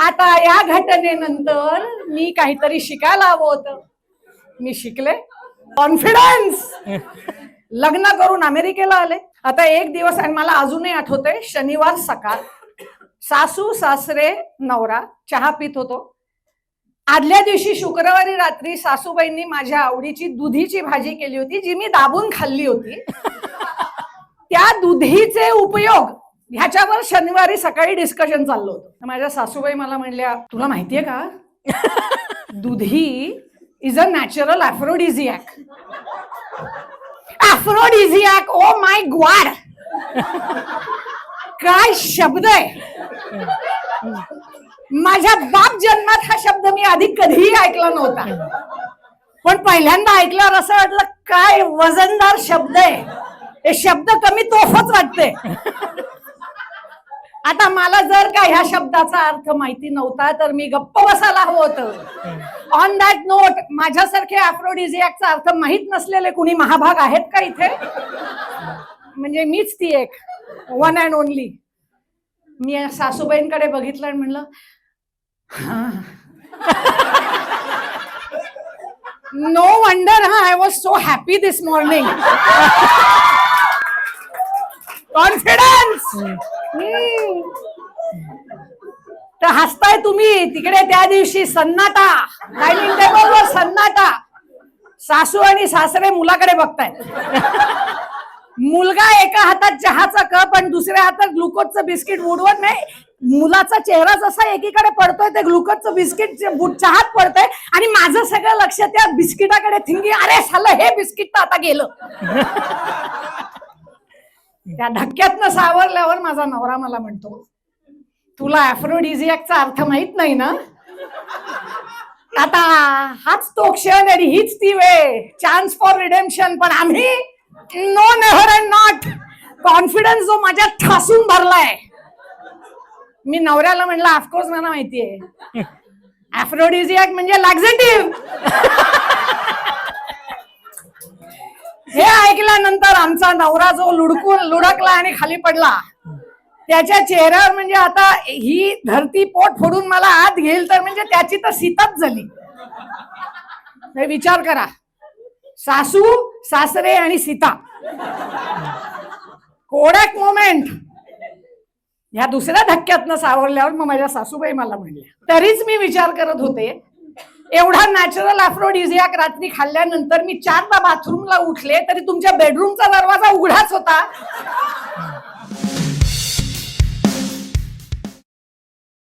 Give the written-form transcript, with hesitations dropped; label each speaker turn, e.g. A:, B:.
A: आता या घटनेनंतर मी काहीतरी शिकायला हवं होतं. मी शिकले. कॉन्फिडन्स. लग्न करून अमेरिकेला आले. आता एक दिवस, आणि मला अजूनही आठवतंय, शनिवार सकाळ, सासू सासरे नवरा चहा पित होतो. आदल्या दिवशी शुक्रवारी रात्री सासूबाईंनी माझ्या आवडीची दुधीची भाजी केली होती, जी मी दाबून खाल्ली होती. त्या दुधीचे उपयोग ह्याच्यावर शनिवारी सकाळी डिस्कशन चाललं होतं. माझ्या सासूबाई मला म्हणल्या, तुला माहितीये का, दुधी is a natural aphrodisiac. Aphrodisiac, oh my God, काय शब्द आहे. माझ्या बाप जन्मात हा शब्द मी आधी कधीही ऐकला नव्हता, पण पहिल्यांदा ऐकल्यावर असं वाटलं काय वजनदार शब्द आहे. हे शब्द कमी तोफच वाटते. आता मला जर का ह्या शब्दाचा अर्थ माहिती नव्हता तर मी गप्प बसायला हवं होतं. ऑन दॅट नोट, माझ्यासारखे ॲफ्रोडिझियाकचा अर्थ माहित नसलेले कुणी महाभाग आहेत का इथे? म्हणजे मीच ती एक, वन अँड ओनली. मी सासूबाईंकडे बघितलं आणि म्हणलं, no wonder I was so happy this morning. Confidence. तर हसताय तुम्ही तिकडे. त्या दिवशी सन्नाटा, डायनिंग टेबलवर सन्नाटा. सासू आणि सासरे मुलाकडे बघतायत. मुलगा एका हातात चहाचा कप आणि दुसऱ्या हातात ग्लुकोजचं बिस्किट उडवत नाही. मुलाचा चेहरा जसा एकीकडे पडतोय ते ग्लुकोजचं बिस्किट चहात पडतंय आणि माझं सगळं लक्ष त्या बिस्किटाकडे. थिंकिंग, अरे सालं हे बिस्किट तर आता गेलं. त्या धक्क्यातनं सावरल्यावर माझा नवरा मला म्हणतो, तुला ॲफ्रोडिझियाकचा अर्थ माहित नाही ना? आता हाच तो क्षण आणि हीच ती वेळ, चान्स फॉर रिडेम्पशन. पण आम्ही no, never and not. Confidence जो माझ्यात ठासून भरलाय. मी नवऱ्याला म्हणलं, ऑफकोर्स मला माहितीये, ॲफ्रोडिझियाक म्हणजे लॅक्झेटिव्ह. हे ऐकल्यानंतर आमचा नवरा जो लुडकला आणि खाली पडला, त्याच्या चेहऱ्यावर म्हणजे आता ही धरती पोट फोडून मला आत घेईल तर म्हणजे त्याची तर सीताच झाली. विचार करा, सासू सासरे आणि सीता, कोडॅक मोमेंट. ह्या दुसऱ्या धक्क्यातनं सावरल्यावर मग माझ्या सासूबाई मला म्हणल्या. तरीच मी विचार करत होते, एवढा नॅचरल ॲफ्रोडिझियाक रात्री खाल्ल्यानंतर मी 4दा बाथरूमला उठले तरी तुमच्या बेडरूमचा दरवाजा उघडाच होता.